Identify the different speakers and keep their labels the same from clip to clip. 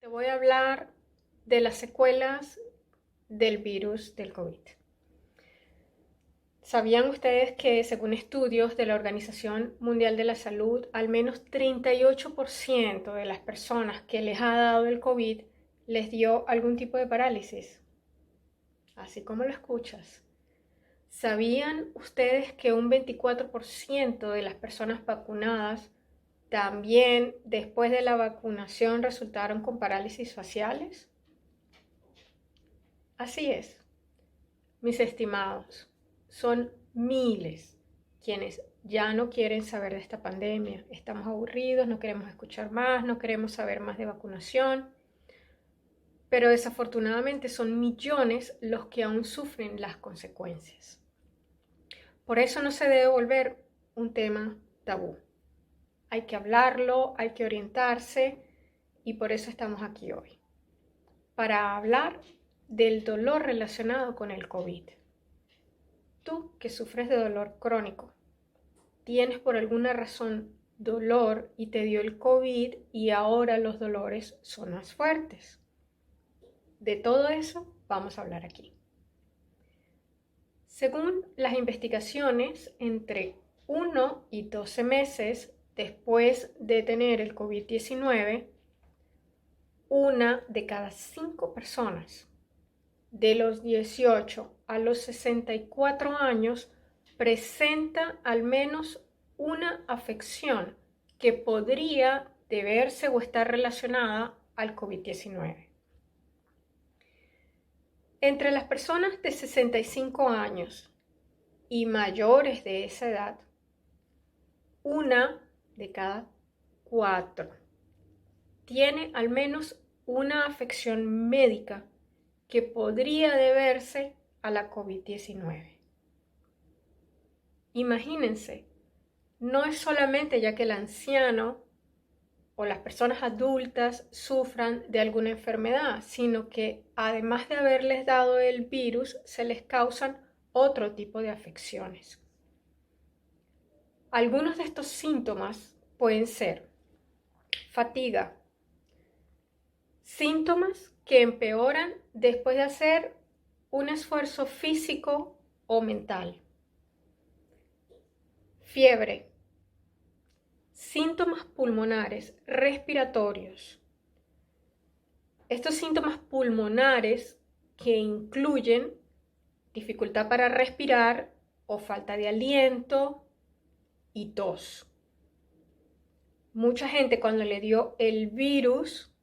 Speaker 1: Te voy a hablar de las secuelas del virus del COVID. ¿Sabían ustedes que según estudios de la Organización Mundial de la Salud, al menos 38% de las personas que les ha dado el COVID les dio algún tipo de parálisis? Así como lo escuchas. ¿Sabían ustedes que un 24% de las personas vacunadas también después de la vacunación resultaron con parálisis faciales? Así es, mis estimados, son miles quienes ya no quieren saber de esta pandemia. Estamos aburridos, no queremos escuchar más, no queremos saber más de vacunación, pero desafortunadamente son millones los que aún sufren las consecuencias. Por eso no se debe volver un tema tabú. Hay que hablarlo, hay que orientarse y por eso estamos aquí hoy, para hablar del dolor relacionado con el COVID. Tú que sufres de dolor crónico, tienes por alguna razón dolor y te dio el COVID y ahora los dolores son más fuertes. De todo eso vamos a hablar aquí. Según las investigaciones, entre 1 y 12 meses después de tener el COVID-19, una de cada 5 personas de los 18 a los 64 años presenta al menos una afección que podría deberse o estar relacionada al COVID-19. Entre las personas de 65 años y mayores de esa edad, una de cada 4 tiene al menos una afección médica que podría deberse a la COVID-19. Imagínense, no es solamente ya que el anciano o las personas adultas sufran de alguna enfermedad, sino que además de haberles dado el virus, se les causan otro tipo de afecciones. Algunos de estos síntomas pueden ser fatiga, síntomas que empeoran después de hacer un esfuerzo físico o mental, fiebre, síntomas pulmonares, respiratorios. Estos síntomas pulmonares que incluyen dificultad para respirar o falta de aliento y tos. Mucha gente cuando le dio el virus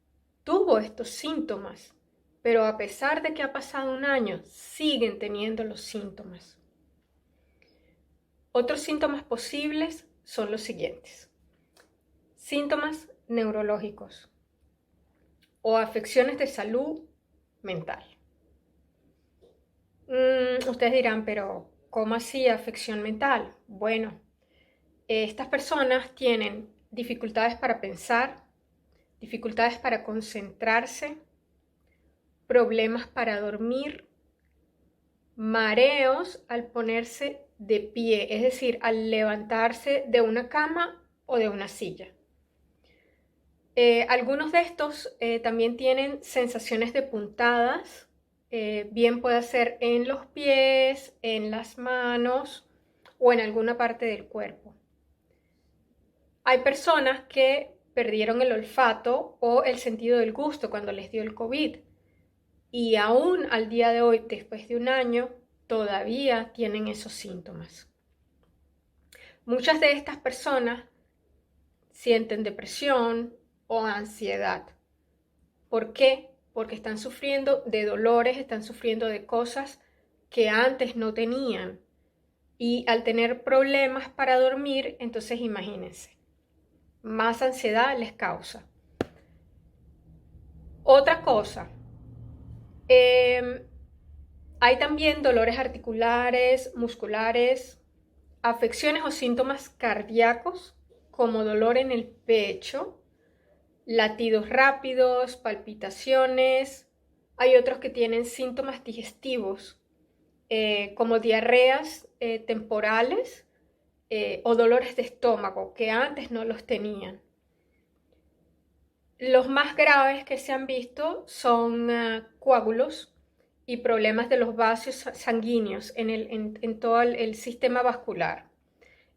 Speaker 1: tuvo estos síntomas, pero a pesar de que ha pasado un año, siguen teniendo los síntomas. Otros síntomas posibles son los siguientes: síntomas neurológicos o afecciones de salud mental. Ustedes dirán, pero ¿cómo así afección mental? Bueno, estas personas tienen dificultades para pensar, dificultades para concentrarse, problemas para dormir, mareos al ponerse de pie, es decir, al levantarse de una cama o de una silla. Algunos de estos también tienen sensaciones de puntadas, bien puede ser en los pies, en las manos o en alguna parte del cuerpo. Hay personas que perdieron el olfato o el sentido del gusto cuando les dio el COVID y aún al día de hoy, después de un año, todavía tienen esos síntomas. Muchas de estas personas sienten depresión o ansiedad. ¿Por qué? Porque están sufriendo de dolores, están sufriendo de cosas que antes no tenían. Y al tener problemas para dormir, entonces imagínense, más ansiedad les causa. Otra cosa, hay también dolores articulares, musculares, afecciones o síntomas cardíacos, como dolor en el pecho, latidos rápidos, palpitaciones. Hay otros que tienen síntomas digestivos, como diarreas temporales o dolores de estómago, que antes no los tenían. Los más graves que se han visto son coágulos y problemas de los vasos sanguíneos en todo el sistema vascular.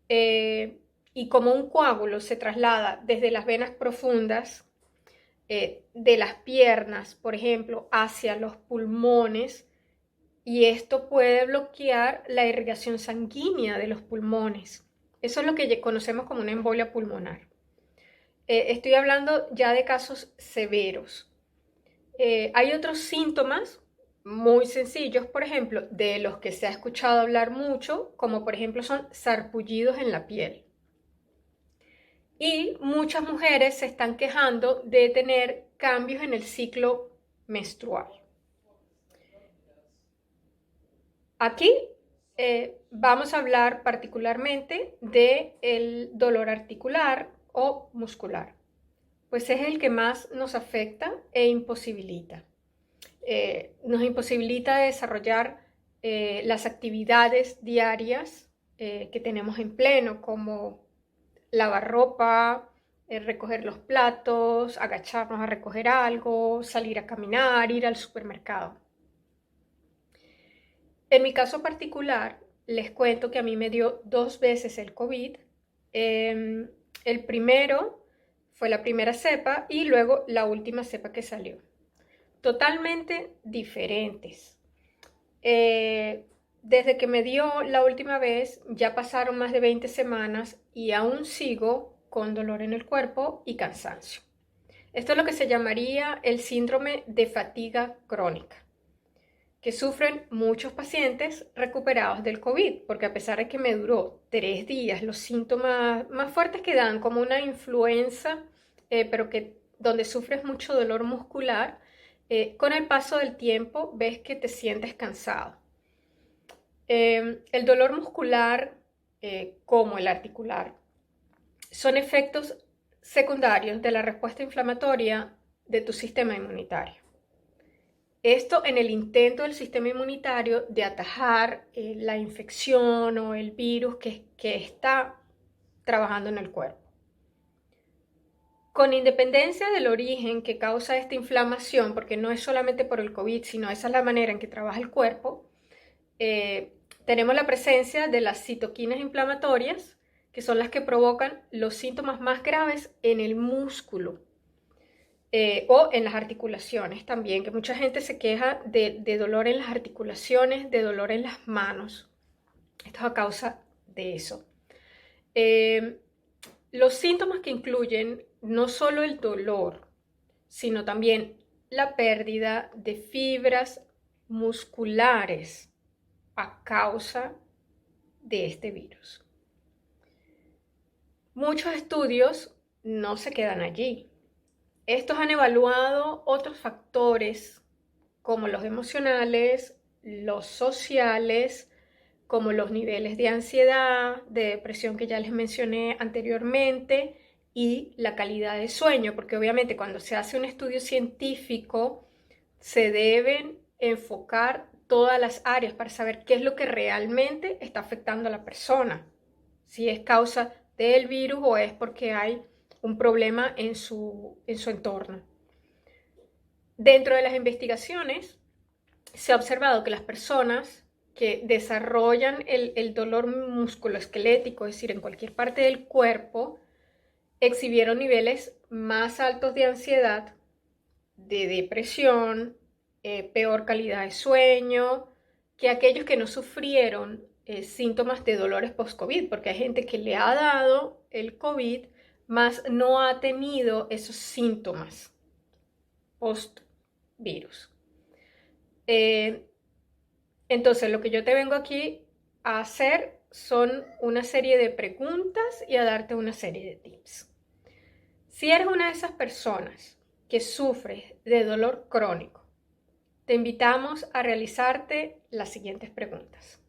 Speaker 1: Y como un coágulo se traslada desde las venas profundas de las piernas, por ejemplo, hacia los pulmones, y esto puede bloquear la irrigación sanguínea de los pulmones. Eso es lo que conocemos como una embolia pulmonar. Estoy hablando ya de casos severos. Hay otros síntomas muy sencillos, por ejemplo, de los que se ha escuchado hablar mucho, como por ejemplo son sarpullidos en la piel. Y muchas mujeres se están quejando de tener cambios en el ciclo menstrual. Aquí vamos a hablar particularmente del dolor articular o muscular, pues es el que más nos afecta e imposibilita. Nos imposibilita desarrollar las actividades diarias que tenemos en pleno, como lavar ropa, recoger los platos, agacharnos a recoger algo, salir a caminar, ir al supermercado. En mi caso particular, les cuento que a mí me dio 2 veces el COVID. El primero fue la primera cepa y luego la última cepa que salió. Totalmente diferentes. Desde que me dio la última vez ya pasaron más de 20 semanas y aún sigo con dolor en el cuerpo y cansancio. Esto es lo que se llamaría el síndrome de fatiga crónica, que sufren muchos pacientes recuperados del COVID, porque a pesar de que me duró 3 días, los síntomas más fuertes que dan, como una influenza, pero donde sufres mucho dolor muscular, con el paso del tiempo ves que te sientes cansado. El dolor muscular, como el articular, son efectos secundarios de la respuesta inflamatoria de tu sistema inmunitario. Esto en el intento del sistema inmunitario de atajar la infección o el virus que está trabajando en el cuerpo. Con independencia del origen que causa esta inflamación, porque no es solamente por el COVID, sino esa es la manera en que trabaja el cuerpo, tenemos la presencia de las citoquinas inflamatorias, que son las que provocan los síntomas más graves en el músculo o en las articulaciones también, que mucha gente se queja de dolor en las articulaciones, de dolor en las manos. Esto es a causa de eso. Los síntomas que incluyen no solo el dolor, sino también la pérdida de fibras musculares a causa de este virus. Muchos estudios no se quedan allí. Estos han evaluado otros factores como los emocionales, los sociales, como los niveles de ansiedad, de depresión que ya les mencioné anteriormente, y la calidad de sueño, porque obviamente cuando se hace un estudio científico se deben enfocar todas las áreas para saber qué es lo que realmente está afectando a la persona, si es causa del virus o es porque hay un problema en su entorno. Dentro de las investigaciones se ha observado que las personas que desarrollan el dolor musculoesquelético, es decir, en cualquier parte del cuerpo, exhibieron niveles más altos de ansiedad, de depresión, peor calidad de sueño, que aquellos que no sufrieron síntomas de dolores post-COVID, porque hay gente que le ha dado el COVID, más no ha tenido esos síntomas post-virus. Entonces, lo que yo te vengo aquí a hacer son una serie de preguntas y a darte una serie de tips. Si eres una de esas personas que sufre de dolor crónico, te invitamos a realizarte las siguientes preguntas.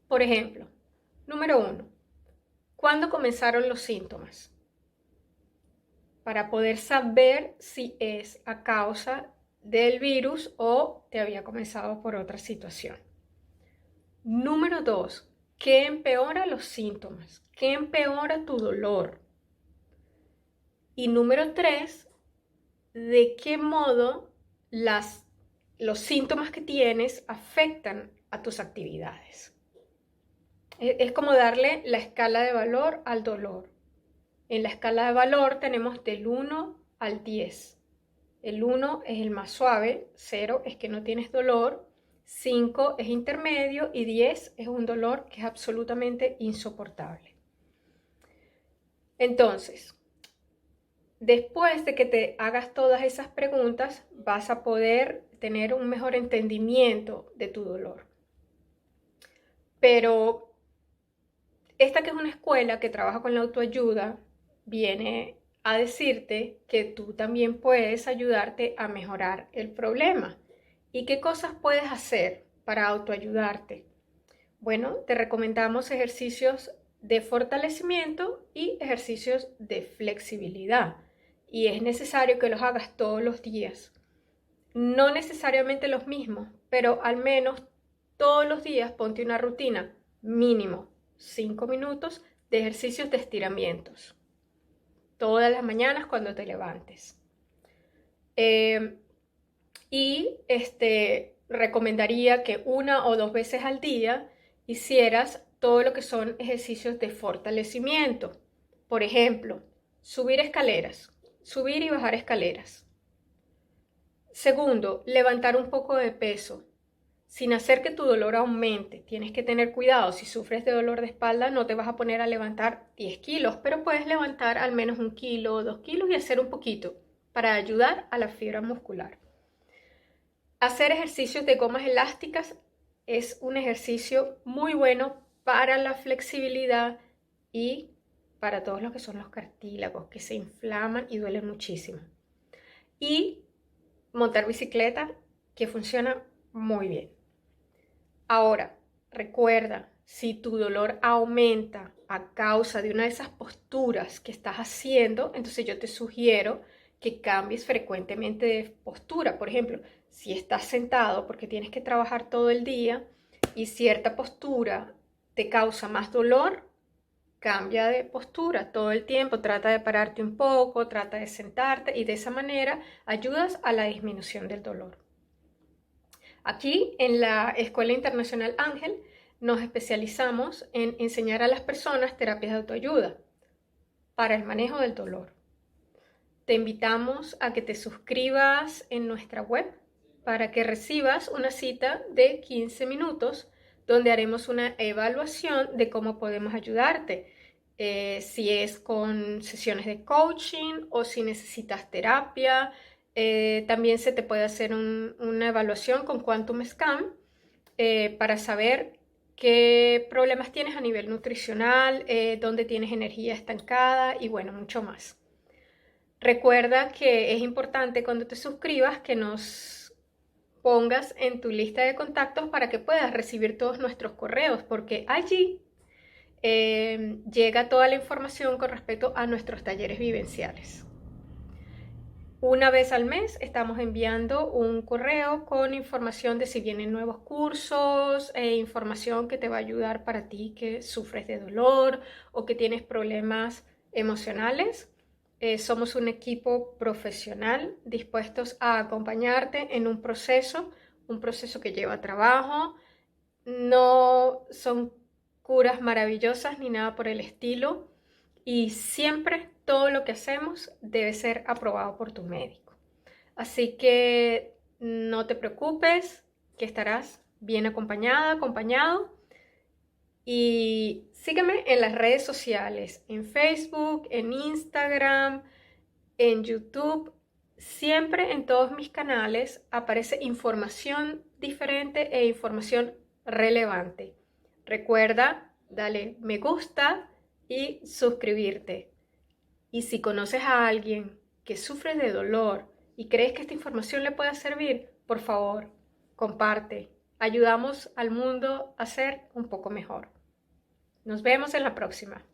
Speaker 1: Por ejemplo, número 1, ¿cuándo comenzaron los síntomas? Para poder saber si es a causa del virus o te había comenzado por otra situación. Número 2, ¿qué empeora los síntomas? ¿Qué empeora tu dolor? Y número 3, de qué modo los síntomas que tienes afectan a tus actividades. Es como darle la escala de valor al dolor. En la escala de valor tenemos del 1 al 10. El 1 es el más suave, 0 es que no tienes dolor, 5 es intermedio y 10 es un dolor que es absolutamente insoportable. Entonces, después de que te hagas todas esas preguntas, vas a poder tener un mejor entendimiento de tu dolor. Pero esta, que es una escuela que trabaja con la autoayuda, viene a decirte que tú también puedes ayudarte a mejorar el problema. ¿Y qué cosas puedes hacer para autoayudarte? Bueno, te recomendamos ejercicios de fortalecimiento y ejercicios de flexibilidad. Y es necesario que los hagas todos los días. No necesariamente los mismos, pero al menos todos los días ponte una rutina, mínimo 5 minutos de ejercicios de estiramientos. Todas las mañanas cuando te levantes. Recomendaría que 1 o 2 veces al día hicieras todo lo que son ejercicios de fortalecimiento. Por ejemplo, subir escaleras, subir y bajar escaleras. Segundo, levantar un poco de peso, sin hacer que tu dolor aumente. Tienes que tener cuidado. Si sufres de dolor de espalda, no te vas a poner a levantar 10 kilos, pero puedes levantar al menos 1 kilo o 2 kilos y hacer un poquito para ayudar a la fibra muscular. Hacer ejercicios de gomas elásticas es un ejercicio muy bueno para la flexibilidad y para todos los que son los cartílagos, que se inflaman y duelen muchísimo. Y montar bicicleta, que funciona muy bien. Ahora, recuerda, si tu dolor aumenta a causa de una de esas posturas que estás haciendo, entonces yo te sugiero que cambies frecuentemente de postura. Por ejemplo, si estás sentado porque tienes que trabajar todo el día y cierta postura te causa más dolor, cambia de postura todo el tiempo. Trata de pararte un poco, trata de sentarte y de esa manera ayudas a la disminución del dolor. Aquí en la Escuela Internacional Ángel nos especializamos en enseñar a las personas terapias de autoayuda para el manejo del dolor. Te invitamos a que te suscribas en nuestra web para que recibas una cita de 15 minutos donde haremos una evaluación de cómo podemos ayudarte. Si es con sesiones de coaching o si necesitas terapia. También se te puede hacer una evaluación con Quantum Scan para saber qué problemas tienes a nivel nutricional, dónde tienes energía estancada y bueno, mucho más. Recuerda que es importante cuando te suscribas que nos pongas en tu lista de contactos para que puedas recibir todos nuestros correos, porque allí llega toda la información con respecto a nuestros talleres vivenciales. Una vez al mes estamos enviando un correo con información de si vienen nuevos cursos, información que te va a ayudar para ti que sufres de dolor o que tienes problemas emocionales. Somos un equipo profesional dispuestos a acompañarte en un proceso que lleva trabajo. No son curas maravillosas ni nada por el estilo. Y siempre todo lo que hacemos debe ser aprobado por tu médico. Así que no te preocupes, que estarás bien acompañada, acompañado. Y sígueme en las redes sociales, en Facebook, en Instagram, en YouTube. Siempre en todos mis canales aparece información diferente e información relevante. Recuerda, dale me gusta y suscribirte. Y si conoces a alguien que sufre de dolor y crees que esta información le pueda servir, por favor, comparte. Ayudamos al mundo a ser un poco mejor. Nos vemos en la próxima.